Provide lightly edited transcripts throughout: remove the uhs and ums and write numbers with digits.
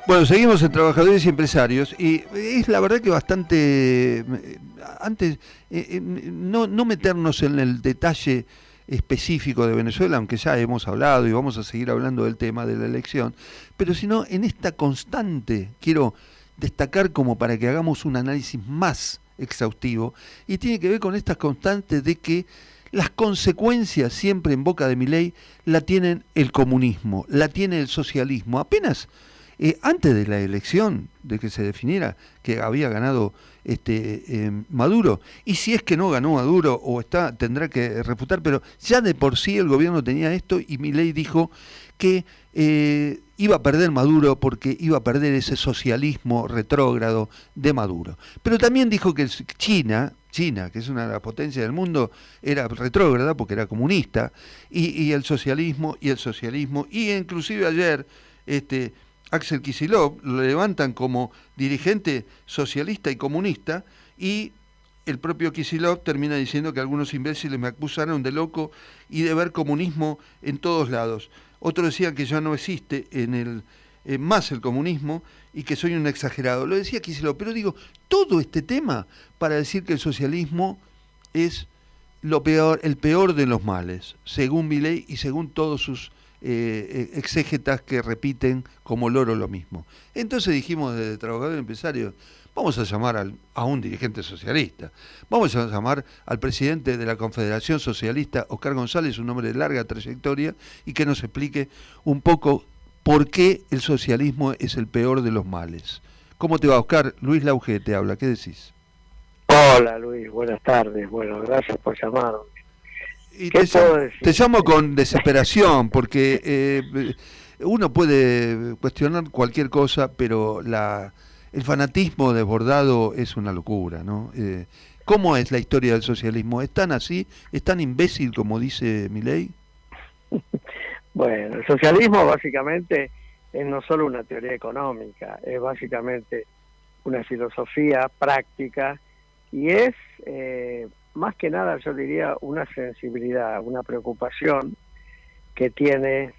Bueno, seguimos en Trabajadores y Empresarios y es la verdad que bastante, antes, no meternos en el detalle específico de Venezuela, aunque ya hemos hablado y vamos a seguir hablando del tema de la elección, pero sino en esta constante, quiero destacar como para que hagamos un análisis más exhaustivo, y tiene que ver con estas constantes de que las consecuencias siempre en boca de Milei la tienen el comunismo, la tiene el socialismo. Apenas antes de la elección, de que se definiera que había ganado Maduro, y si es que no ganó Maduro o tendrá que refutar, pero ya de por sí el gobierno tenía esto y Milei dijo que iba a perder Maduro porque iba a perder ese socialismo retrógrado de Maduro. Pero también dijo que China, que es una de las potencias del mundo, era retrógrada porque era comunista, y el socialismo, y inclusive ayer Axel Kicillof lo levantan como dirigente socialista y comunista, y el propio Kicillof termina diciendo que algunos imbéciles me acusaron de loco y de ver comunismo en todos lados. Otros decían que ya no existe más el comunismo y que soy un exagerado. Lo decía Kicillof, pero digo, todo este tema para decir que el socialismo es lo peor, el peor de los males, según Milei y según todos sus exégetas que repiten como loro lo mismo. Entonces dijimos desde Trabajadores Empresarios, vamos a llamar a un dirigente socialista, vamos a llamar al presidente de la Confederación Socialista, Oscar González, un hombre de larga trayectoria, y que nos explique un poco por qué el socialismo es el peor de los males. ¿Cómo te va, Oscar? Luis Lauge te habla, ¿qué decís? Hola Luis, buenas tardes. Bueno, gracias por llamarme. Y ¿Qué puedo te decir? llamo con desesperación, porque uno puede cuestionar cualquier cosa, pero el fanatismo desbordado es una locura, ¿no? ¿Cómo es la historia del socialismo? ¿Es tan así? ¿Es tan imbécil como dice Milei? Bueno, el socialismo básicamente es no solo una teoría económica, es básicamente una filosofía práctica y es más que nada, yo diría, una sensibilidad, una preocupación que tiene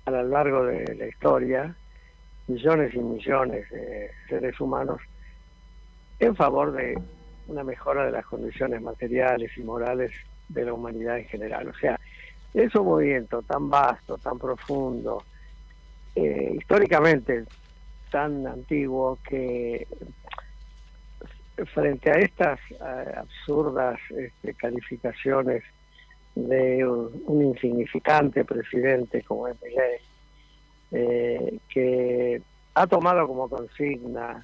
a lo largo de la historia millones y millones de seres humanos en favor de una mejora de las condiciones materiales y morales de la humanidad en general. O sea, es un movimiento tan vasto, tan profundo, históricamente tan antiguo, que frente a estas absurdas calificaciones de un insignificante presidente como es Milei, que ha tomado como consigna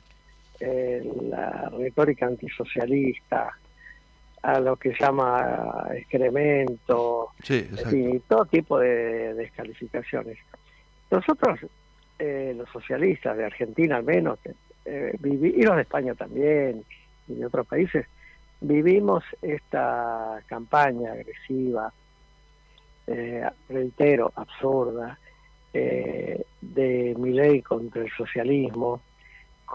la retórica antisocialista, a lo que llama excremento, Sí, en exacto. fin, todo tipo de descalificaciones. Nosotros, los socialistas de Argentina al menos, y los de España también, y de otros países, vivimos esta campaña agresiva, reitero, absurda, de Milei contra el socialismo,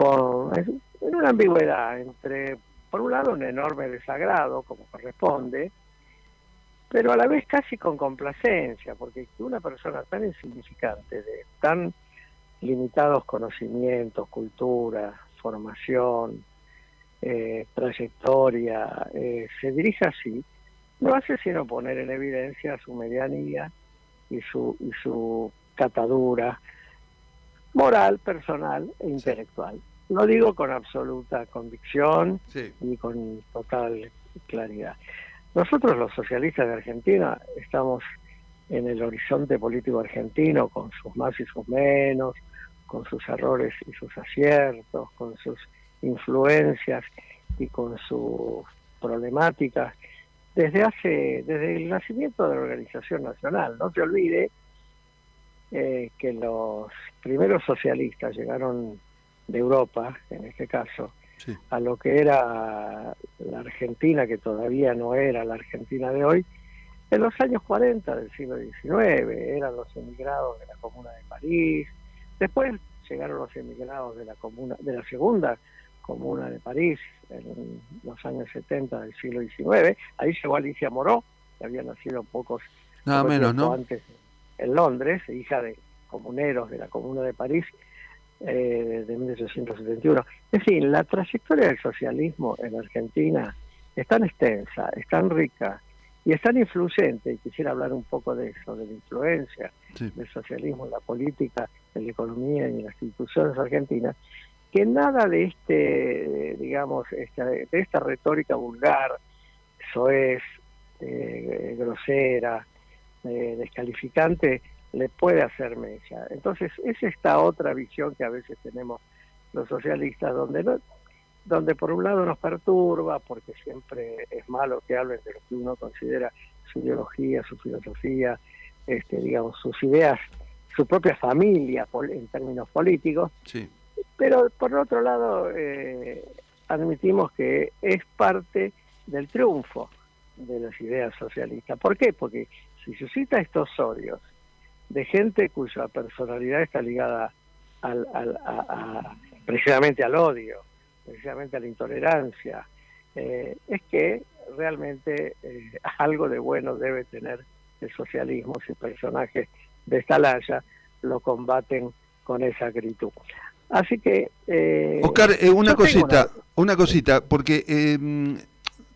en una ambigüedad entre, por un lado, un enorme desagrado, como corresponde, pero a la vez casi con complacencia, porque una persona tan insignificante, de tan limitados conocimientos, cultura, formación, trayectoria, se dirige así, no hace sino poner en evidencia su medianía y su catadura moral, personal e Sí, intelectual. Lo digo con absoluta convicción sí. y con total claridad. Nosotros los socialistas de Argentina estamos en el horizonte político argentino con sus más y sus menos, con sus errores y sus aciertos, con sus influencias y con sus problemáticas, desde el nacimiento de la organización nacional. No se olvide que los primeros socialistas llegaron de Europa, en este caso, Sí. a lo que era la Argentina, que todavía no era la Argentina de hoy, en los años 40 del siglo XIX. Eran los emigrados de la Comuna de París, después llegaron los emigrados de la segunda Comuna de París en los años 70 del siglo XIX. Ahí llegó Alicia Moró, que había nacido Nada poco menos, tiempo ¿no? antes en Londres, hija de comuneros de la Comuna de París, de 1871. En fin, la trayectoria del socialismo en Argentina es tan extensa, es tan rica y es tan influyente, y quisiera hablar un poco de eso, de la influencia del socialismo en la política, en la economía y en las instituciones argentinas, que nada de digamos, de esta retórica vulgar, soez, grosera, descalificante, le puede hacer mella. Entonces, es esta otra visión que a veces tenemos los socialistas, donde por un lado nos perturba, porque siempre es malo que hablen de lo que uno considera su ideología, su filosofía, digamos, sus ideas, su propia familia en términos políticos, sí. Pero por otro lado, admitimos que es parte del triunfo de las ideas socialistas. ¿Por qué? Porque si suscita estos odios de gente cuya personalidad está ligada precisamente al odio, precisamente a la intolerancia, es que realmente algo de bueno debe tener el socialismo si personajes de esta laya lo combaten con esa acritud. Así que... Oscar, una cosita, porque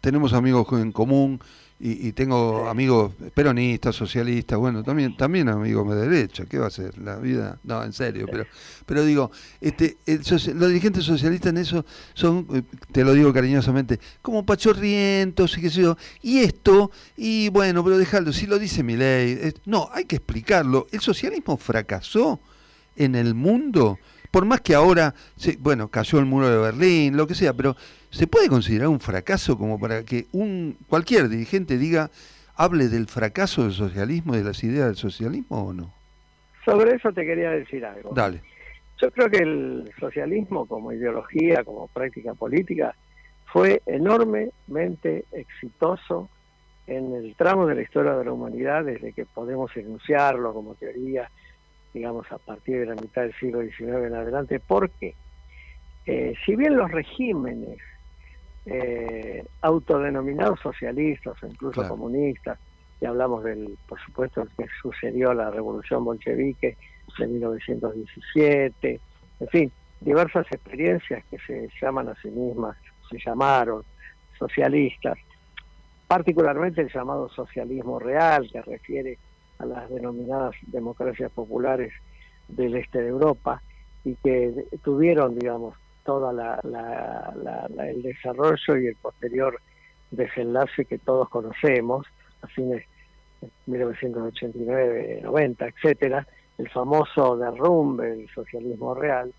tenemos amigos en común y tengo amigos peronistas, socialistas, bueno, también amigos de derecha, ¿qué va a ser? La vida, no, en serio, pero digo, los dirigentes socialistas en eso son, te lo digo cariñosamente, como pachorrientos y qué sé yo, y bueno, pero déjalo, si lo dice Milei, no, hay que explicarlo, el socialismo fracasó en el mundo. Por más que ahora, bueno, cayó el muro de Berlín, lo que sea, pero ¿se puede considerar un fracaso como para que cualquier dirigente hable del fracaso del socialismo y de las ideas del socialismo o no? Sobre eso te quería decir algo. Dale. Yo creo que el socialismo como ideología, como práctica política, fue enormemente exitoso en el tramo de la historia de la humanidad, desde que podemos enunciarlo como teoría, digamos, a partir de la mitad del siglo XIX en adelante. ¿Por qué? Si bien los regímenes autodenominados socialistas o incluso comunistas, y hablamos por supuesto, que sucedió a la revolución bolchevique de 1917, en fin, diversas experiencias que se llaman a sí mismas, se llamaron socialistas, particularmente el llamado socialismo real, que refiere a las denominadas democracias populares del este de Europa, y que tuvieron, digamos, toda el desarrollo y el posterior desenlace que todos conocemos, a fines de 1989, 90, etcétera, el famoso derrumbe del socialismo real.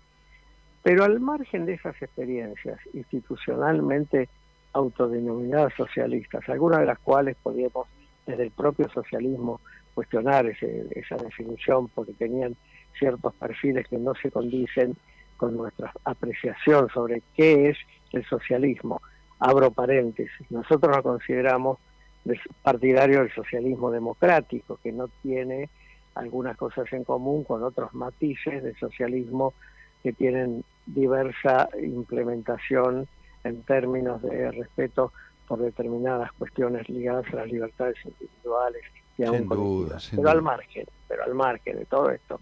Pero al margen de esas experiencias institucionalmente autodenominadas socialistas, algunas de las cuales podíamos desde el propio socialismo cuestionar esa definición porque tenían ciertos perfiles que no se condicen con nuestra apreciación sobre qué es el socialismo. Abro paréntesis, nosotros nos consideramos partidarios del socialismo democrático, que no tiene algunas cosas en común con otros matices del socialismo que tienen diversa implementación en términos de respeto por determinadas cuestiones ligadas a las libertades individuales y aún colectivas. Pero al margen de todo esto,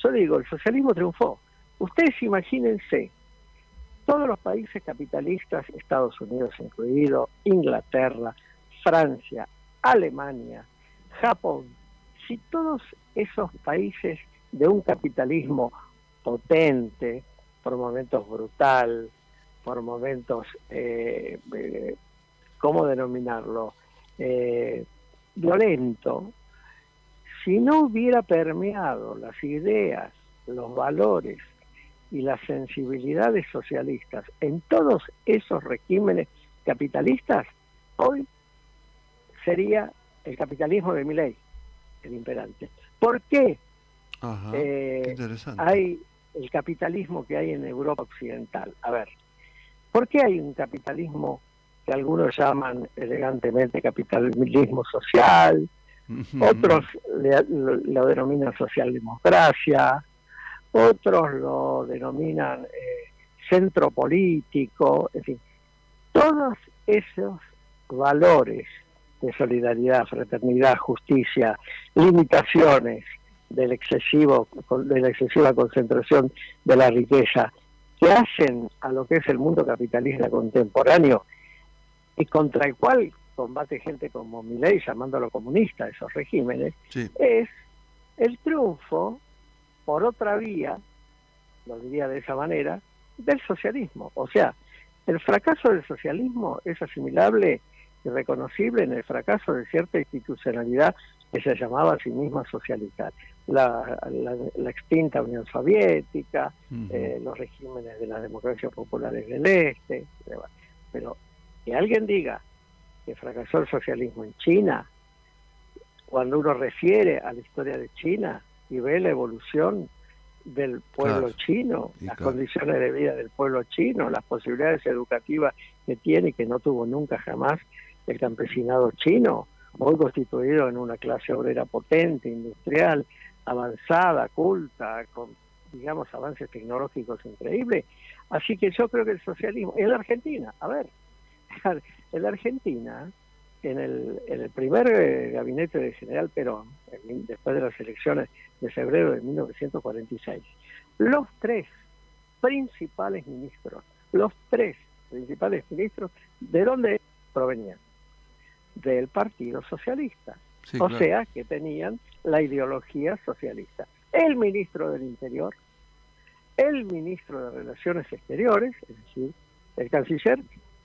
yo digo, el socialismo triunfó. Ustedes imagínense, todos los países capitalistas, Estados Unidos incluido, Inglaterra, Francia, Alemania, Japón, si todos esos países de un capitalismo potente, por momentos brutal, por momentos, ¿cómo denominarlo?, violento, si no hubiera permeado las ideas, los valores y las sensibilidades socialistas en todos esos regímenes capitalistas, hoy sería el capitalismo de Milei el imperante. ¿Por qué? Ajá, qué interesante. Hay el capitalismo que hay en Europa Occidental? A ver, ¿por qué hay un capitalismo que algunos llaman elegantemente capitalismo social, otros lo denominan socialdemocracia, otros lo denominan centro político, en fin, todos esos valores de solidaridad, fraternidad, justicia, limitaciones, de la excesiva concentración de la riqueza que hacen a lo que es el mundo capitalista contemporáneo y contra el cual combate gente como Milei llamándolo comunista, esos regímenes, Sí. es el triunfo por otra vía, lo diría de esa manera, del socialismo. O sea, el fracaso del socialismo es asimilable y reconocible en el fracaso de cierta institucionalidad que se llamaba a sí misma socialista. La extinta Unión Soviética, los regímenes de las democracias populares del Este, pero que alguien diga que fracasó el socialismo en China, cuando uno refiere a la historia de China y ve la evolución del pueblo chino, las condiciones de vida del pueblo chino, las posibilidades educativas que tiene y que no tuvo nunca jamás el campesinado chino, hoy constituido en una clase obrera potente, industrial, avanzada, culta, con, digamos, avances tecnológicos increíbles. Así que yo creo que el socialismo, en la Argentina, en la Argentina, en el primer gabinete del general Perón, después de las elecciones de febrero de 1946, los tres principales ministros, ¿de dónde provenían? Del Partido Socialista. Sí, o sea, que tenían la ideología socialista. El ministro del Interior, el ministro de Relaciones Exteriores, es decir, el canciller,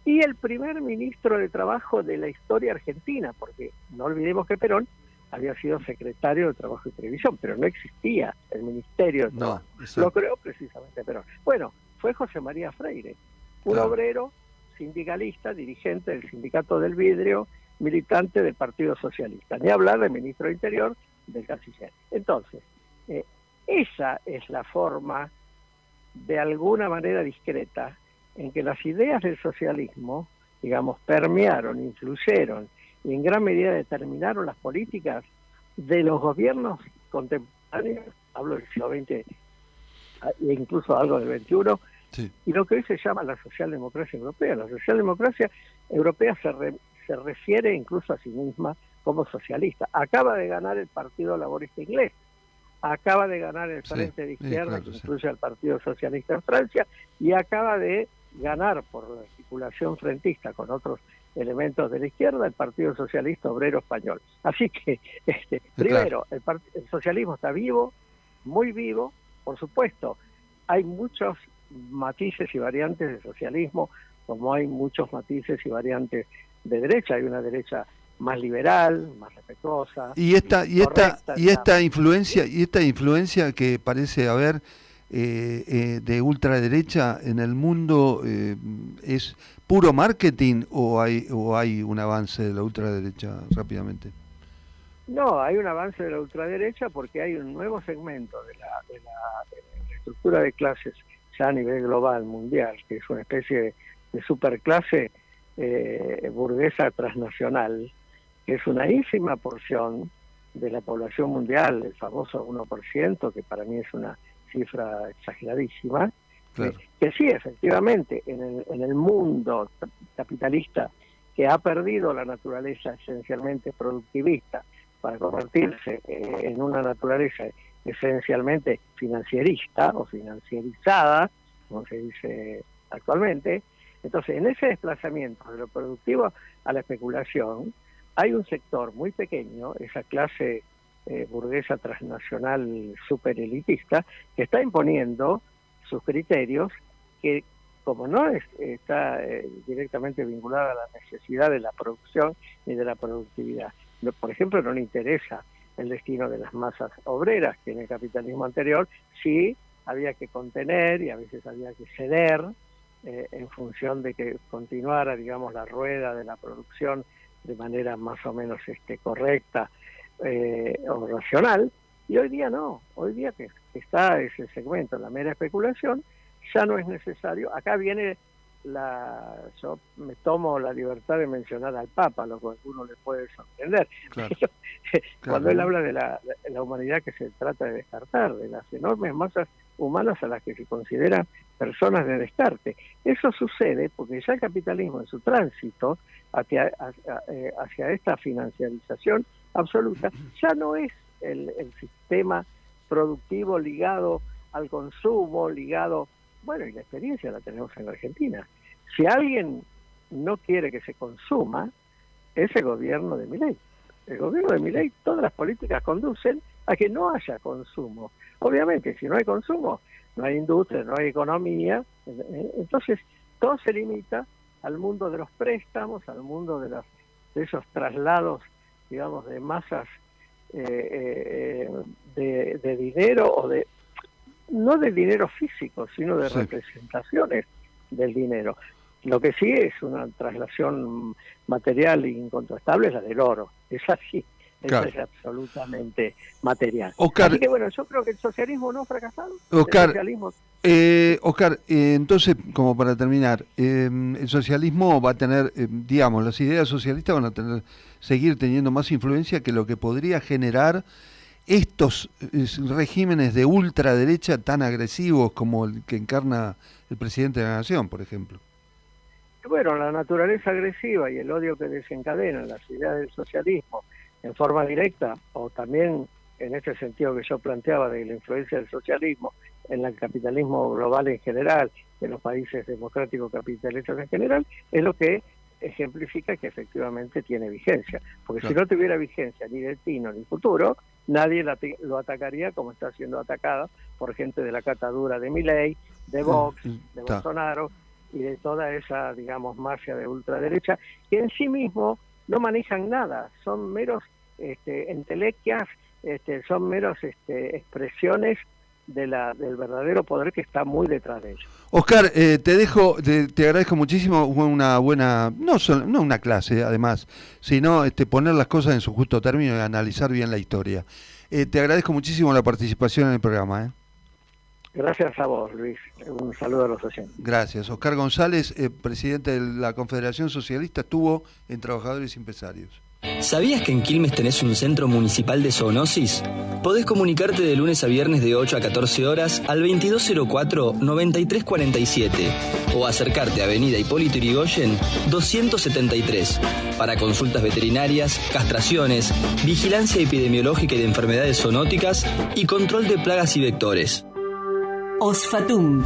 y el primer ministro de Trabajo de la historia argentina, porque no olvidemos que Perón había sido secretario de Trabajo y Previsión, pero no existía el Ministerio de Trabajo. Lo creó precisamente Perón. Bueno, fue José María Freire, un obrero sindicalista, dirigente del Sindicato del Vidrio, militante del Partido Socialista, ni hablar del ministro de Interior, del canciller. Entonces, esa es la forma, de alguna manera discreta, en que las ideas del socialismo, digamos, permearon, influyeron y en gran medida determinaron las políticas de los gobiernos contemporáneos, hablo del siglo XX e incluso algo del XXI, sí. Y lo que hoy se llama la socialdemocracia europea. La socialdemocracia europea se refiere incluso a sí misma como socialista. Acaba de ganar el Partido Laborista inglés, acaba de ganar el Frente de Izquierda, que incluye al Partido Socialista en Francia, y acaba de ganar por la articulación frentista con otros elementos de la izquierda el Partido Socialista Obrero Español. Así que, primero, el socialismo está vivo, muy vivo, por supuesto. Hay muchos matices y variantes de socialismo, como hay muchos matices y variantes de derecha. Hay una derecha más liberal, más respetuosa. Y esta influencia que parece haber de ultraderecha en el mundo, ¿es puro marketing o hay un avance de la ultraderecha rápidamente? No, hay un avance de la ultraderecha porque hay un nuevo segmento de la estructura de clases ya a nivel global, mundial, que es una especie de superclase burguesa transnacional, que es una ínfima porción de la población mundial, el famoso 1%, que para mí es una cifra exageradísima, claro. Que sí, efectivamente, en el mundo capitalista, que ha perdido la naturaleza esencialmente productivista para convertirse en una naturaleza esencialmente financierista o financierizada, como se dice actualmente. Entonces, en ese desplazamiento de lo productivo a la especulación, hay un sector muy pequeño, esa clase burguesa transnacional superelitista, que está imponiendo sus criterios, que como no está directamente vinculada a la necesidad de la producción ni de la productividad. Por ejemplo, no le interesa el destino de las masas obreras, que en el capitalismo anterior sí había que contener y a veces había que ceder en función de que continuara, digamos, la rueda de la producción de manera más o menos correcta o racional. Y hoy día no, hoy día que está ese segmento, la mera especulación, ya no es necesario. Acá viene yo me tomo la libertad de mencionar al Papa, lo que a alguno le puede sorprender. Claro. Cuando él habla de la humanidad que se trata de descartar, de las enormes masas humanas a las que se consideran personas de descarte. Eso sucede porque ya el capitalismo en su tránsito hacia esta financiarización absoluta ya no es el sistema productivo ligado al consumo, ligado... Bueno, y la experiencia la tenemos en Argentina. Si alguien no quiere que se consuma, es el gobierno de Milei. El gobierno de Milei, todas las políticas conducen a que no haya consumo. Obviamente, si no hay consumo, no hay industria, no hay economía. Entonces, todo se limita al mundo de los préstamos, al mundo de esos traslados, digamos, de masas de dinero, o de no de dinero físico, sino de representaciones del dinero. Lo que sí es una traslación material e incontrastable es la del oro. Es así, claro. Eso es absolutamente material. Oscar, así que bueno, yo creo que el socialismo no ha fracasado. Oscar, el socialismo... entonces, como para terminar, el socialismo va a tener, digamos, las ideas socialistas van a seguir teniendo más influencia que lo que podría generar estos regímenes de ultraderecha tan agresivos como el que encarna el presidente de la Nación, por ejemplo. Bueno, la naturaleza agresiva y el odio que desencadenan las ideas del socialismo en forma directa, o también en ese sentido que yo planteaba de la influencia del socialismo en el capitalismo global en general, en los países democráticos capitalistas en general, es lo que ejemplifica que efectivamente tiene vigencia. Porque claro, si no tuviera vigencia ni destino ni futuro, nadie lo atacaría como está siendo atacada por gente de la catadura de Milei, de Vox, de Bolsonaro y de toda esa, digamos, mafia de ultraderecha, que en sí mismo no manejan nada, son meros entelequias, son meros expresiones del verdadero poder que está muy detrás de ellos. Oscar, te agradezco muchísimo, fue una buena, no una clase además, sino poner las cosas en su justo término y analizar bien la historia. Te agradezco muchísimo la participación en el programa. Gracias a vos, Luis. Un saludo a los oyentes. Gracias. Oscar González, presidente de la Confederación Socialista, estuvo en Trabajadores y Empresarios. ¿Sabías que en Quilmes tenés un centro municipal de zoonosis? Podés comunicarte de lunes a viernes de 8 a 14 horas al 2204-9347 o acercarte a Avenida Hipólito Yrigoyen 273 para consultas veterinarias, castraciones, vigilancia epidemiológica y de enfermedades zoonóticas y control de plagas y vectores. Osfatum.